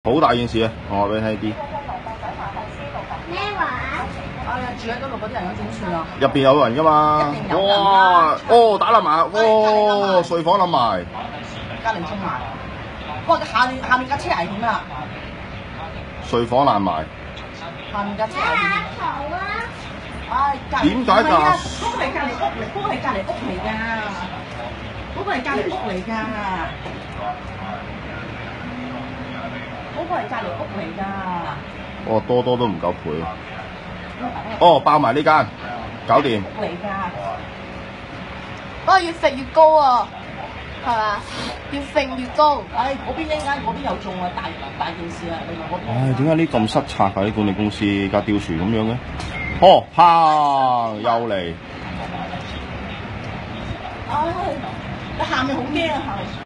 好大件事啊！我話俾你聽啲。咩話？哎呀，住喺嗰度嗰啲人咁點算啊？入邊有人噶嘛？一定有人哇！哦，打冧埋，哇！睡房冧埋，隔離衝埋。哇！下面架車危險啊！睡房爛埋。下面架車危險。好啊！唉，點解㗎？嗰個係隔離屋嚟，嗰個係隔離屋嚟㗎，嗰個係隔離屋嚟㗎，嗰個係隔離屋嚟㗎。哦，多都唔夠賠。哦，爆埋呢間，搞掂。嚟㗎。哦，越揈越高啊，係嘛？越揈越高。唉，嗰邊一間嗰邊又中啊，大件事啊！另外嗰邊。唉，點解呢咁失策啊？啲管理公司架吊船咁樣嘅？哦，砰！又嚟。唉，下面好驚啊！下面。